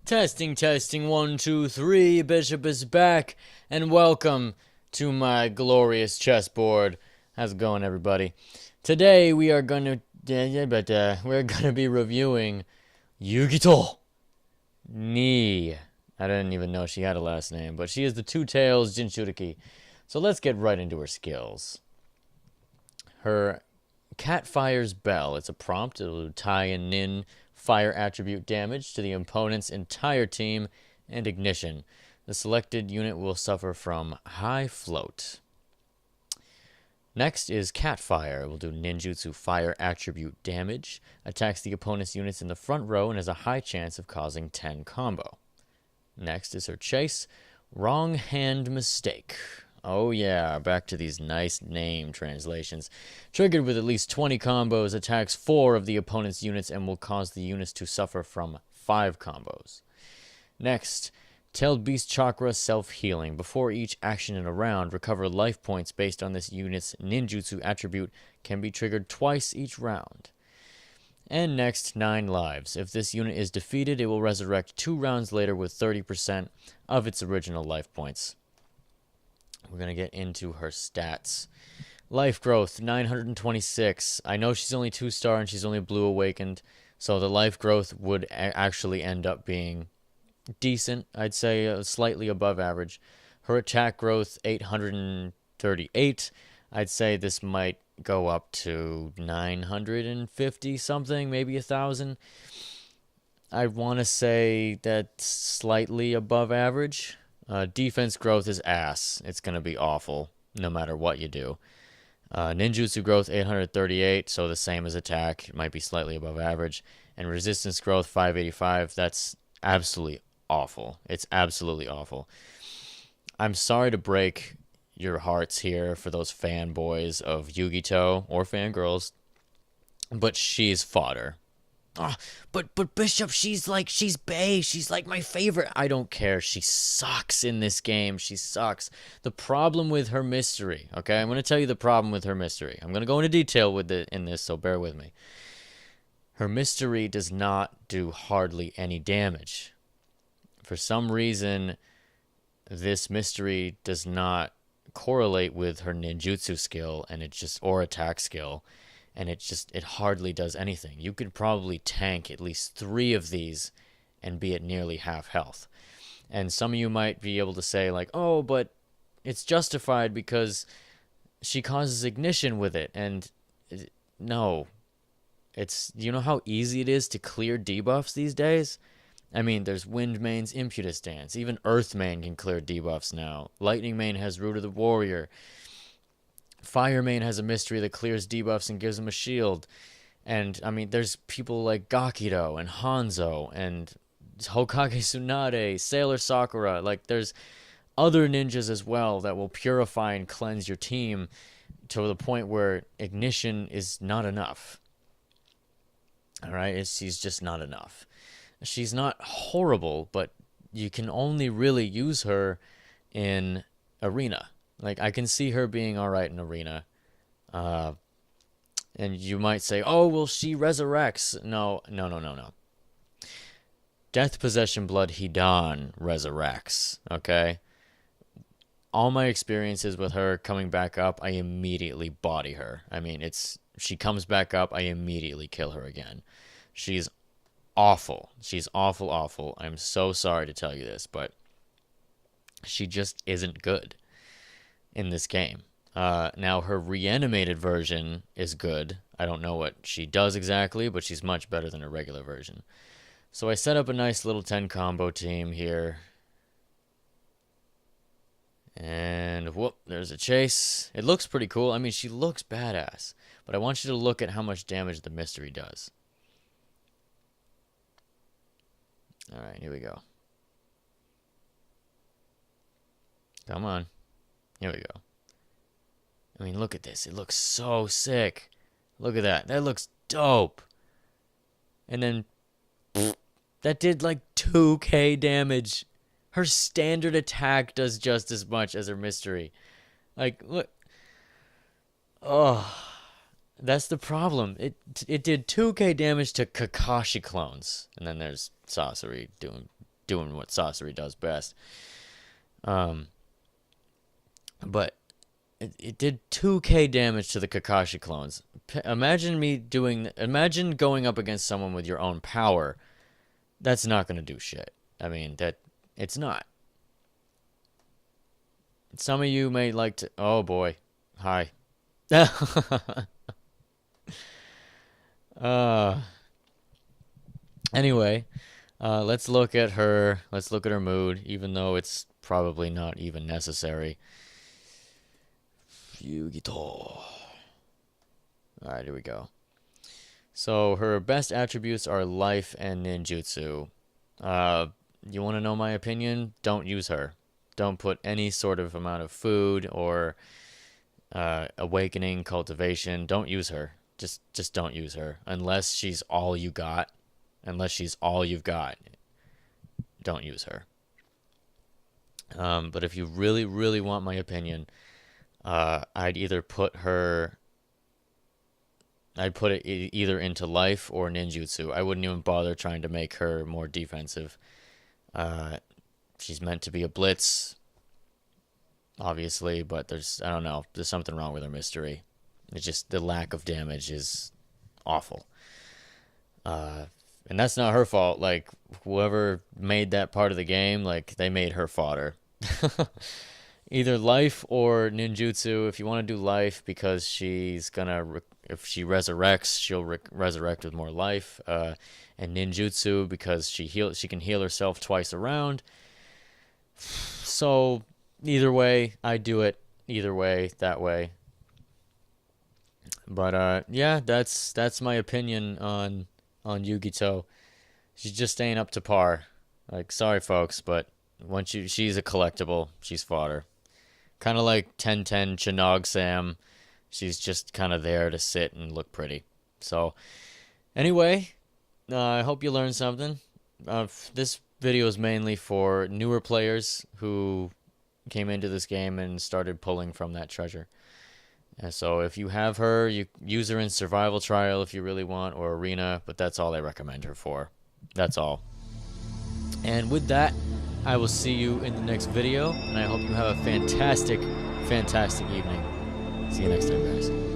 Testing, testing, 1, 2, 3. Bishop is back, and welcome to my glorious chessboard. How's it going, everybody? Today we are gonna, we're gonna be reviewing Yugito. Ni. I didn't even know she had a last name, but she is the Two Tails Jinchuriki. So let's get right into her skills. Her cat fires bell. It's a prompt. It'll tie and nin fire attribute damage to the opponent's entire team and ignition. The selected unit will suffer from high float. Next is cat fire. It will do ninjutsu fire attribute damage. Attacks the opponent's units in the front row and has a high chance of causing 10 combo. Next is her chase. Wrong hand mistake. Oh yeah, back to these nice name translations. Triggered with at least 20 combos, attacks 4 of the opponent's units and will cause the units to suffer from 5 combos. Next, Tailed Beast Chakra Self-Healing. Before each action in a round, recover life points based on this unit's ninjutsu attribute can be triggered twice each round. And next, 9 lives. If this unit is defeated, it will resurrect 2 rounds later with 30% of its original life points. We're going to get into her stats. Life growth, 926. I know she's only 2-star and she's only blue awakened, so the life growth would actually end up being decent. I'd say slightly above average. Her attack growth, 838. I'd say this might go up to 950 something, maybe 1,000. I want to say that's slightly above average. Defense growth is ass. It's going to be awful no matter what you do. Ninjutsu growth 838, so the same as attack. It might be slightly above average. And resistance growth 585. That's absolutely awful. It's absolutely awful. I'm sorry to break your hearts here for those fanboys of Yugito or fangirls, but she's fodder. Oh, but Bishop, she's bae. She's like my favorite. I don't care. She sucks in this game. She sucks. The problem with her mystery, okay? I'm going to tell you the problem with her mystery. I'm going to go into detail with it in this, so bear with me. Her mystery does not do hardly any damage. For some reason, this mystery does not correlate with her ninjutsu skill and or attack skill. And it hardly does anything. You could probably tank at least 3 of these and be at nearly half health. And some of you might be able to say, like, oh, but it's justified because she causes ignition with it. And no. You know how easy it is to clear debuffs these days? I mean, there's Wind Main's Impetus Dance. Even Earth Main can clear debuffs now. Lightning Main has Root of the Warrior. Fire Main has a mystery that clears debuffs and gives him a shield. And, I mean, there's people like Gakito and Hanzo and Hokage Tsunade, Sailor Sakura. Like, there's other ninjas as well that will purify and cleanse your team to the point where ignition is not enough. Alright? She's just not enough. She's not horrible, but you can only really use her in Arena. Like, I can see her being alright in Arena. And you might say, oh, well, she resurrects. No. Death, Possession, Blood, Hidan resurrects, okay? All my experiences with her coming back up, I immediately body her. I mean, she comes back up, I immediately kill her again. She's awful. She's awful. I'm so sorry to tell you this, but she just isn't good in this game. Now, her reanimated version is good. I don't know what she does exactly, but she's much better than her regular version. So I set up a nice little 10 combo team here. And whoop, there's a chase. It looks pretty cool. I mean, she looks badass. But I want you to look at how much damage the mystery does. Alright, here we go. Come on. Here we go. I mean, look at this. It looks so sick. Look at that. That looks dope. And then, that did like 2k damage. Her standard attack does just as much as her mystery. Like, look. Oh. That's the problem. It did 2k damage to Kakashi clones, and then there's Sasori doing what Sasori does best. But it did 2k damage to the Kakashi clones. Imagine going up against someone with your own power. That's not gonna do shit. I mean, it's not. Some of you may like to. Oh boy, hi. uh. Anyway, let's look at her. Let's look at her mood, even though it's probably not even necessary. Yugito. Alright, here we go. So her best attributes are life and ninjutsu. You want to know my opinion? Don't use her. Don't put any sort of amount of food or awakening, cultivation. Don't use her. Just don't use her. Unless she's all you got. Unless she's all you've got. Don't use her. But if you really, really want my opinion, I'd put it either into life or ninjutsu. I wouldn't even bother trying to make her more defensive. She's meant to be a blitz, obviously, but I don't know, there's something wrong with her mystery. It's just the lack of damage is awful. And that's not her fault. Like, whoever made that part of the game, like, they made her fodder. Either life or ninjutsu. If you want to do life, because she's gonna, if she resurrects, she'll resurrect with more life. And ninjutsu, because she can heal herself twice around. So either way, I do it. Either way, that way. But yeah, that's my opinion on Yugito. She's just staying up to par. Like, sorry folks, but she's a collectible. She's fodder. Kind of like 1010 Chinook Sam. She's just kind of there to sit and look pretty. So, anyway, I hope you learned something. This video is mainly for newer players who came into this game and started pulling from that treasure. And so if you have her, you use her in survival trial if you really want, or arena, but that's all I recommend her for. That's all. And with that, I will see you in the next video, and I hope you have a fantastic, fantastic evening. See you next time, guys.